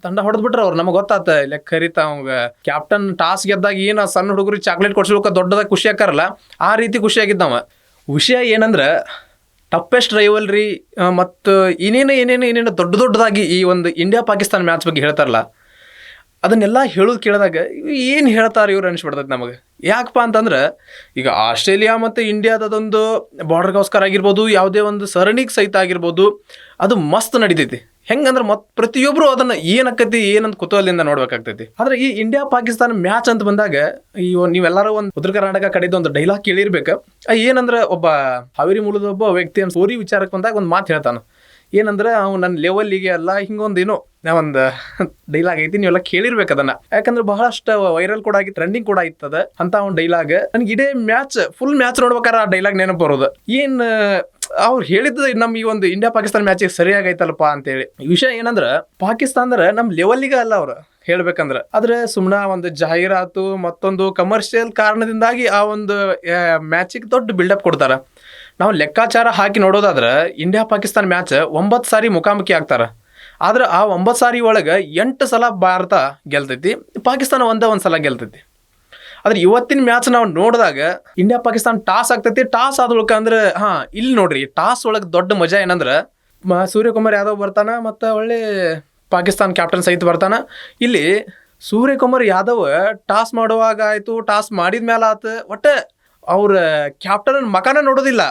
ತಂಡ ಹೊಡೆದ್ಬಿಟ್ರ ಅವ್ರು. ನಮಗೆ ಗೊತ್ತಾತ ಲೆಕ್ಕ ಕರಿತ ಅವಂಗ ಕ್ಯಾಪ್ಟನ್ ಟಾಸ್ ಗೆದ್ದಾಗ ಏನ ಸಣ್ಣ ಹುಡುಗರಿಗೆ ಚಾಕ್ಲೇಟ್ ಕೊಡ್ಸ್ಬೇಕು ದೊಡ್ಡದಾಗ ಖುಷಿ ಆಕಾರಲ್ಲ, ಆ ರೀತಿ ಖುಷಿ ಆಗಿದ್ದವ. ವಿಷಯ ಏನಂದ್ರೆ ಟಫೆಸ್ಟ್ ರೈವಲ್ರಿ ಮತ್ತು ಏನೇನು ದೊಡ್ಡದಾಗಿ ಈ ಒಂದು ಇಂಡಿಯಾ ಪಾಕಿಸ್ತಾನ ಮ್ಯಾಚ್ ಬಗ್ಗೆ ಹೇಳ್ತಾರಲ್ಲ, ಅದನ್ನೆಲ್ಲ ಹೇಳೋದು ಕೇಳಿದಾಗ ಏನು ಹೇಳ್ತಾರೆ ಇವ್ರು ಅನಿಸ್ಬಿಡ್ತೈತೆ ನಮಗೆ. ಯಾಕಪ್ಪ ಅಂತಂದ್ರೆ ಈಗ ಆಸ್ಟ್ರೇಲಿಯಾ ಮತ್ತು ಇಂಡಿಯಾದದೊಂದು ಬಾರ್ಡರ್ ಗವಾಸ್ಕರ್ ಆಗಿರ್ಬೋದು, ಯಾವುದೇ ಒಂದು ಸರಣಿಗೆ ಸಹಿತ ಆಗಿರ್ಬೋದು, ಅದು ಮಸ್ತ್ ನಡೀತೈತಿ. ಹೆಂಗಂದ್ರೆ ಪ್ರತಿಯೊಬ್ಬರು ಅದನ್ನು ಏನಕ್ಕೈತಿ ಏನಂತ ಕುತೂಹಲದಿಂದ ನೋಡ್ಬೇಕಾಗ್ತೈತಿ. ಆದರೆ ಈ ಇಂಡಿಯಾ ಪಾಕಿಸ್ತಾನ ಮ್ಯಾಚ್ ಅಂತ ಬಂದಾಗ ನೀವೆಲ್ಲರೂ ಒಂದು ಉತ್ತರ ಕರ್ನಾಟಕ ಕಡೆದು ಒಂದು ಡೈಲಾಗ್ ಕೇಳಿರ್ಬೇಕು. ಏನಂದ್ರೆ ಒಬ್ಬ ಹಾವೇರಿ ಮೂಲದ ಒಬ್ಬ ವ್ಯಕ್ತಿ ಸ್ಟೋರಿ ವಿಚಾರಕ್ಕೆ ಬಂದಾಗ ಒಂದು ಮಾತು ಹೇಳ್ತಾನೆ. ಏನಂದ್ರೆ ಅವ್ನು ನನ್ನ ಲೆವೆಲ್ಲಿಗೆ ಅಲ್ಲ ಹಿಂಗೊಂದೇನೋ ಒಂದು ಡೈಲಾಗ್ ಐತಿ, ನೀವೆಲ್ಲ ಕೇಳಿರ್ಬೇಕು ಅದನ್ನ. ಯಾಕಂದ್ರೆ ಬಹಳಷ್ಟು ವೈರಲ್ ಕೂಡ ಆಗಿ ಟ್ರೆಂಡಿಂಗ್ ಕೂಡ ಇತ್ತದ ಅಂತ ಒಂದು ಡೈಲಾಗ್. ನನ್ಗೆ ಇಡೇ ಫುಲ್ ಮ್ಯಾಚ್ ನೋಡ್ಬೇಕಾರೆ ಆ ಡೈಲಾಗ್ ನೆನಪು ಬರೋದು. ಅವ್ರು ಹೇಳಿದ್ದು ನಮ್ಮ ಈ ಒಂದು ಇಂಡಿಯಾ ಪಾಕಿಸ್ತಾನ ಮ್ಯಾಚಿಗೆ ಸರಿಯಾಗೈತಲ್ಲಪ್ಪ ಅಂತೇಳಿ. ವಿಷಯ ಏನಂದ್ರೆ ಪಾಕಿಸ್ತಾನದ ನಮ್ಮ ಲೆವೆಲ್ಲಿಗೆ ಅಲ್ಲ ಅವ್ರು ಹೇಳ್ಬೇಕಂದ್ರೆ, ಆದ್ರೆ ಸುಮ್ಮನೆ ಒಂದು ಜಾಹೀರಾತು ಮತ್ತೊಂದು ಕಮರ್ಷಿಯಲ್ ಕಾರಣದಿಂದಾಗಿ ಆ ಒಂದು ಮ್ಯಾಚಿಗೆ ದೊಡ್ಡ ಬಿಲ್ಡಪ್ ಕೊಡ್ತಾರ. ನಾವು ಲೆಕ್ಕಾಚಾರ ಹಾಕಿ ನೋಡೋದಾದ್ರೆ ಇಂಡಿಯಾ ಪಾಕಿಸ್ತಾನ ಮ್ಯಾಚ್ 9 ಸಾರಿ ಮುಖಾಮುಖಿ ಆಗ್ತಾರ. ಆದ್ರೆ ಆ 9 ಸಾರಿ ಒಳಗೆ 8 ಸಲ ಭಾರತ ಗೆಲ್ತೈತಿ, ಪಾಕಿಸ್ತಾನ ಒಂದು ಸಲ ಗೆಲ್ತೈತಿ. ಆದ್ರೆ ಇವತ್ತಿನ ಮ್ಯಾಚ್ ನಾವು ನೋಡಿದಾಗ ಇಂಡಿಯಾ ಪಾಕಿಸ್ತಾನ ಟಾಸ್ ಆಗ್ತೈತಿ. ಟಾಸ್ ಆದೊಳಕ ಅಂದ್ರೆ ಇಲ್ಲಿ ನೋಡ್ರಿ, ಟಾಸ್ ಒಳಗೆ ದೊಡ್ಡ ಮಜಾ ಏನಂದ್ರೆ ಸೂರ್ಯಕುಮಾರ್ ಯಾದವ್ ಬರ್ತಾನ ಮತ್ತು ಒಳ್ಳೆ ಪಾಕಿಸ್ತಾನ ಕ್ಯಾಪ್ಟನ್ ಸಹಿತ ಬರ್ತಾನ. ಇಲ್ಲಿ ಸೂರ್ಯಕುಮಾರ್ ಯಾದವ್ ಟಾಸ್ ಮಾಡುವಾಗ ಆಯಿತು, ಟಾಸ್ ಮಾಡಿದ ಮೇಲೆ ಆತು, ಒಟ್ಟು ಅವ್ರ ಕ್ಯಾಪ್ಟನ್ ಮಕನ ನೋಡೋದಿಲ್ಲ.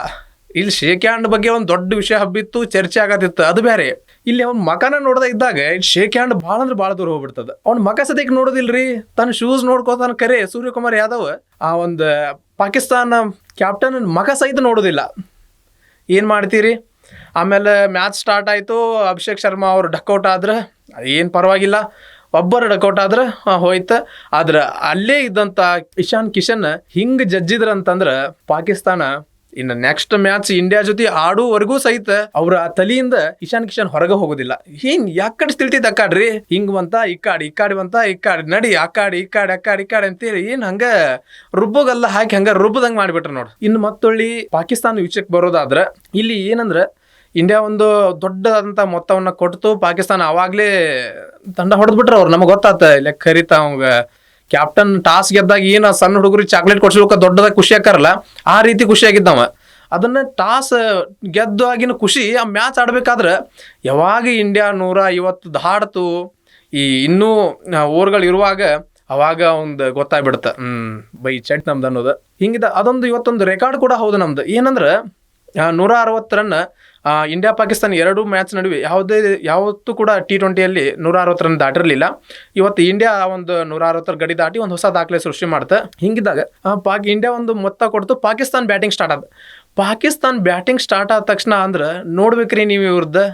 ಇಲ್ಲಿ ಶೇಕ್ ಹ್ಯಾಂಡ್ ಬಗ್ಗೆ ಒಂದು ದೊಡ್ಡ ವಿಷಯ ಹಬ್ಬಿತ್ತು, ಚರ್ಚೆ ಆಗತ್ತಿತ್ತು, ಅದು ಬೇರೆ. ಇಲ್ಲಿ ಅವ್ನ ಮಕನ ನೋಡ್ದ ಇದ್ದಾಗ ಶೇಕ್ ಹ್ಯಾಂಡ್ ಭಾಳ ಅಂದ್ರೆ ಭಾಳ ದೂರ ಹೋಗ್ಬಿಡ್ತದ. ಅವ್ನ ಮಕ ಸದ್ಯಕ್ಕೆ ನೋಡೋದಿಲ್ರಿ, ತನ್ನ ಶೂಸ್ ನೋಡ್ಕೋತಾನ. ಕರೆ ಸೂರ್ಯಕುಮಾರ್ ಯಾದವ್ ಆ ಒಂದು ಪಾಕಿಸ್ತಾನ ಕ್ಯಾಪ್ಟನ್ ಮಕ ಸಹಿತ ನೋಡೋದಿಲ್ಲ. ಏನು ಮಾಡ್ತೀರಿ? ಆಮೇಲೆ ಮ್ಯಾಚ್ ಸ್ಟಾರ್ಟ್ ಆಯಿತು. ಅಭಿಷೇಕ್ ಶರ್ಮಾ ಅವರು ಡಕ್ಔಟ್ ಆದ್ರೆ ಏನು ಪರವಾಗಿಲ್ಲ, ಒಬ್ಬರು ಡಕ್ಔಟ್ ಆದ್ರೆ ಹೋಯ್ತು. ಆದ್ರೆ ಅಲ್ಲೇ ಇದ್ದಂಥ ಇಶಾನ್ ಕಿಶನ್ ಹಿಂಗೆ ಜಜ್ಜಿದ್ರಂತಂದ್ರೆ ಪಾಕಿಸ್ತಾನ ಇನ್ನು ನೆಕ್ಸ್ಟ್ ಮ್ಯಾಚ್ ಇಂಡಿಯಾ ಜೊತೆ ಆಡುವರೆಗೂ ಸಹಿತ ಅವ್ರ ಆ ತಲಿಯಿಂದ ಇಶಾನ್ ಕಿಶನ್ ಹೊರಗೆ ಹೋಗೋದಿಲ್ಲ. ಯಾಕಡೆ ತಿಳ್ತಿದ್ದ ಅಕ್ಕಾಡ್ರಿ, ಹಿಂಗ್ ಬಂತ ಇಕ್ಕಾಡಿ ಬಂತ ಇಕ್ಕಾಡಿ ನಡಿ ಅಕ್ಕಾಡಿ ಅಂತೇಳಿ ಹಂಗ ರುಬ್ಬೋಗಲ್ಲ ಹಾಕಿ ಹಂಗ ರುಬ್ಬದಂಗೆ ಮಾಡಿಬಿಟ್ರೆ ನೋಡ್ರಿ. ಇನ್ನು ಮತ್ತೊಳ್ಳಿ ಪಾಕಿಸ್ತಾನ ವಿಷಯಕ್ಕೆ ಬರೋದಾದ್ರೆ ಇಲ್ಲಿ ಏನಂದ್ರೆ ಇಂಡಿಯಾ ಒಂದು ದೊಡ್ಡದಂತ ಮೊತ್ತವನ್ನ ಕೊಟ್ಟು ಪಾಕಿಸ್ತಾನ ಅವಾಗ್ಲೇ ತಂಡ ಹೊಡೆದ್ಬಿಟ್ರ ಅವ್ರು. ನಮಗೆ ಗೊತ್ತಾತ ಲೆಕ್ಕ ಕರಿತ ಅವಂಗ ಕ್ಯಾಪ್ಟನ್ ಟಾಸ್ ಗೆದ್ದಾಗ ಏನ ಸಣ್ಣ ಹುಡುಗರಿಗೆ ಚಾಕ್ಲೇಟ್ ಕೊಡ್ಸ್ಬೇಕು ದೊಡ್ಡದಾಗ ಖುಷಿ ಆಕಾರಲ್ಲ, ಆ ರೀತಿ ಖುಷಿ ಆಗಿದ್ದವ. ಅದನ್ನ ಟಾಸ್ ಗೆದ್ದಾಗಿನ ಖುಷಿ ಆ ಮ್ಯಾಚ್ ಆಡ್ಬೇಕಾದ್ರೆ ಯಾವಾಗ ಇಂಡಿಯಾ 150 ದಾಡ್ತು, ಈ ಇನ್ನೂ ಓವರ್ಗಳು ಇರುವಾಗ ಅವಾಗ ಒಂದು ಗೊತ್ತಾಗ್ಬಿಡುತ್ತೆ ಬೈ ಚೆಟ್ ನಮ್ದು ಅನ್ನೋದು. ಹಿಂಗಿದ ಅದೊಂದು ಇವತ್ತೊಂದು ರೆಕಾರ್ಡ್ ಕೂಡ ಹೌದು ನಮ್ದು. ಏನಂದ್ರೆ 160 ರನ್ ಇಂಡಿಯಾ ಪಾಕಿಸ್ತಾನ 2 ಮ್ಯಾಚ್ ನಡುವೆ ಯಾವತ್ತೂ ಕೂಡ T20ಯಲ್ಲಿ 160 ರನ್ ದಾಟಿರಲಿಲ್ಲ. ಇವತ್ತು ಇಂಡಿಯಾ ಒಂದು 160 ಗಡಿ ದಾಟಿ ಒಂದು ಹೊಸ ದಾಖಲೆ ಸೃಷ್ಟಿ ಮಾಡ್ತಾ. ಹಿಂಗಿದ್ದಾಗ ಇಂಡಿಯಾ ಒಂದು ಮೊತ್ತ ಕೊಡ್ತು, ಪಾಕಿಸ್ತಾನ ಬ್ಯಾಟಿಂಗ್ ಸ್ಟಾರ್ಟ್ ಆದ. ಪಾಕಿಸ್ತಾನ ಬ್ಯಾಟಿಂಗ್ ಸ್ಟಾರ್ಟ್ ಆದ ತಕ್ಷಣ ಅಂದ್ರೆ ನೋಡ್ಬೇಕ್ರಿ ನೀವು ಇವ್ರದ್ದು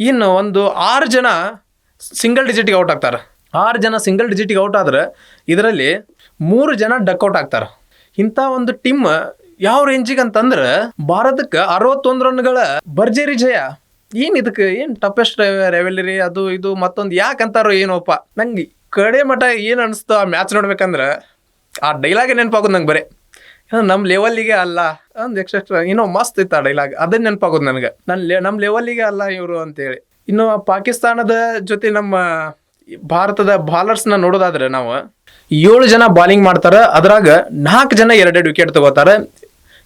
ಇನ್ನು ಒಂದು 6 ಜನ ಸಿಂಗಲ್ ಡಿಜಿಟಿಗೆ ಔಟ್ ಆಗ್ತಾರೆ. 6 ಜನ ಸಿಂಗಲ್ ಡಿಜಿಟಿಗೆ ಔಟ್ ಆದ್ರೆ ಇದರಲ್ಲಿ 3 ಜನ ಡಕ್ಔಟ್ ಆಗ್ತಾರೆ. ಇಂಥ ಒಂದು ಟೀಮ್ ಯಾವ ರೇಂಜಿಗೆ ಅಂತಂದ್ರೆ ಭಾರತಕ್ಕೆ 61 ರನ್ಗಳ ಭರ್ಜರಿ ಜಯ. ಇದಕ್ಕೆ ಟಫೆಸ್ಟ್ ರೆವೆಲರಿ ಅದು ಇದು ಮತ್ತೊಂದು ಯಾಕಂತಾರೋ ಏನೋಪ್ಪ. ನಂಗೆ ಕಡೆ ಮಠ ಏನು ಅನಿಸ್ತು ಆ ಮ್ಯಾಚ್ ನೋಡ್ಬೇಕಂದ್ರೆ ಆ ಡೈಲಾಗ್ ನೆನಪಾಗೋದು ನಂಗೆ ಬರೀ ನಮ್ಮ ಲೆವೆಲ್ಲಿಗೆ ಅಲ್ಲ, ಒಂದು ಎಕ್ಸ್ಟ್ರಾ ಏನೋ ಮಸ್ತ್ ಇತ್ತು ಆ ಡೈಲಾಗ್, ಅದನ್ನ ನೆನಪಾಗೋದು ನನಗೆ. ನಮ್ಮ ಲೆವೆಲ್ಲಿಗೆ ಅಲ್ಲ ಇವರು ಅಂತೇಳಿ. ಇನ್ನು ಪಾಕಿಸ್ತಾನದ ಜೊತೆ ನಮ್ಮ ಭಾರತದ ಬಾಲರ್ಸ್ನ ನೋಡೋದಾದ್ರೆ ನಾವು 7 ಜನ ಬಾಲಿಂಗ್ ಮಾಡ್ತಾರೆ. ಅದ್ರಾಗ 4 ಜನ 2 ವಿಕೆಟ್ ತಗೋತಾರೆ.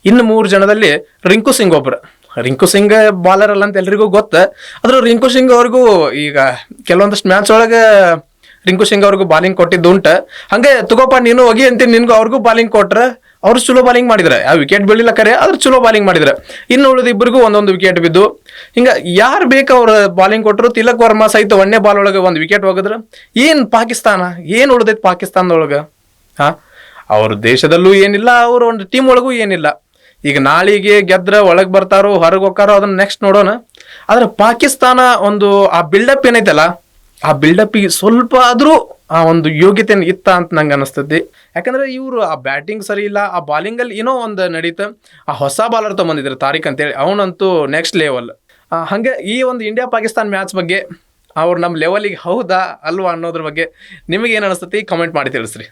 ಇನ್ನು 3 ಜನದಲ್ಲಿ ರಿಂಕು ಸಿಂಗ್ ಒಬ್ರು. ರಿಂಕು ಸಿಂಗ್ ಬಾಲರ್ ಅಲ್ಲ ಅಂತ ಎಲ್ರಿಗೂ ಗೊತ್ತ. ಆದ್ರೂ ರಿಂಕು ಸಿಂಗ್ ಅವ್ರಿಗೂ ಈಗ ಕೆಲವೊಂದಷ್ಟು ಮ್ಯಾಚ್ ಒಳಗೆ ರಿಂಕು ಸಿಂಗ್ ಅವ್ರಿಗೂ ಬಾಲಿಂಗ್ ಕೊಟ್ಟಿದ್ದು ಉಂಟು. ಹಂಗೆ ತಗೋಪ ನೀನು ಹೋಗಿ ಅಂತೀನಿ, ನಿನ್ಗೂ ಅವ್ರಿಗೂ ಬಾಲಿಂಗ್ ಕೊಟ್ರೆ ಅವ್ರು ಚಲೋ ಬಾಲಿಂಗ್ ಮಾಡಿದ್ರೆ, ಯಾವ ವಿಕೆಟ್ ಬೀಳಿಲ್ಲ ಕರೆ, ಆದ್ರೆ ಚಲೋ ಬಾಲಿಂಗ್ ಮಾಡಿದ್ರೆ. ಇನ್ನು ಉಳಿದ ಇಬ್ಬರಿಗೂ ಒಂದೊಂದು ವಿಕೆಟ್ ಬಿದ್ದು ಹಿಂಗ ಯಾರು ಬೇಕು ಅವ್ರ ಬಾಲಿಂಗ್ ಕೊಟ್ಟರು. ತಿಲಕ್ ವರ್ಮಾ ಸಹಿತ 1ನೇ ಬಾಲ್ ಒಳಗೆ 1 ವಿಕೆಟ್ ಹೋಗಿದ್ರೆ ಪಾಕಿಸ್ತಾನ ಏನು ಉಳಿದೈತೆ ಪಾಕಿಸ್ತಾನದೊಳಗೆ? ಅವ್ರ ದೇಶದಲ್ಲೂ ಏನಿಲ್ಲ, ಅವ್ರ ಒಂದು ಟೀಮ್ ಒಳಗೂ ಏನಿಲ್ಲ. ಈಗ ನಾಳಿಗೆ ಗೆದ್ರೆ ಒಳಗೆ ಬರ್ತಾರೋ ಹೊರಗೆ ಹೋಗ್ತಾರೋ ಅದನ್ನ ನೆಕ್ಸ್ಟ್ ನೋಡೋಣ. ಆದ್ರೆ ಪಾಕಿಸ್ತಾನ ಒಂದು ಆ ಬಿಲ್ಡಪ್ ಏನೈತಲ್ಲ, ಆ ಬಿಲ್ಡಪ್ಪಿಗೆ ಸ್ವಲ್ಪ ಆದ್ರೂ ಆ ಒಂದು ಯೋಗ್ಯತೆ ಇತ್ತ ಅಂತ ನಂಗೆ ಅನಿಸ್ತೈತಿ. ಯಾಕಂದ್ರೆ ಇವರು ಆ ಬ್ಯಾಟಿಂಗ್ ಸರಿ ಇಲ್ಲ, ಆ ಬಾಲಿಂಗಲ್ಲಿ ಏನೋ ಒಂದು ನಡೀತ. ಆ ಹೊಸ ಬಾಲರ್ ತೊಗೊಂಬಂದಿದ್ರು ತಾರಿಕ್ ಅಂತೇಳಿ, ಅವನಂತೂ ನೆಕ್ಸ್ಟ್ ಲೆವೆಲ್. ಹಾಗೆ ಈ ಒಂದು ಇಂಡಿಯಾ ಪಾಕಿಸ್ತಾನ ಮ್ಯಾಚ್ ಬಗ್ಗೆ ಅವ್ರು ನಮ್ಮ ಲೆವೆಲಿಗೆ ಹೌದಾ ಅಲ್ವಾ ಅನ್ನೋದ್ರ ಬಗ್ಗೆ ನಿಮಗೆ ಏನು ಅನಿಸ್ತೈತಿ ಕಮೆಂಟ್ ಮಾಡಿ ತಿಳಿಸ್ರಿ.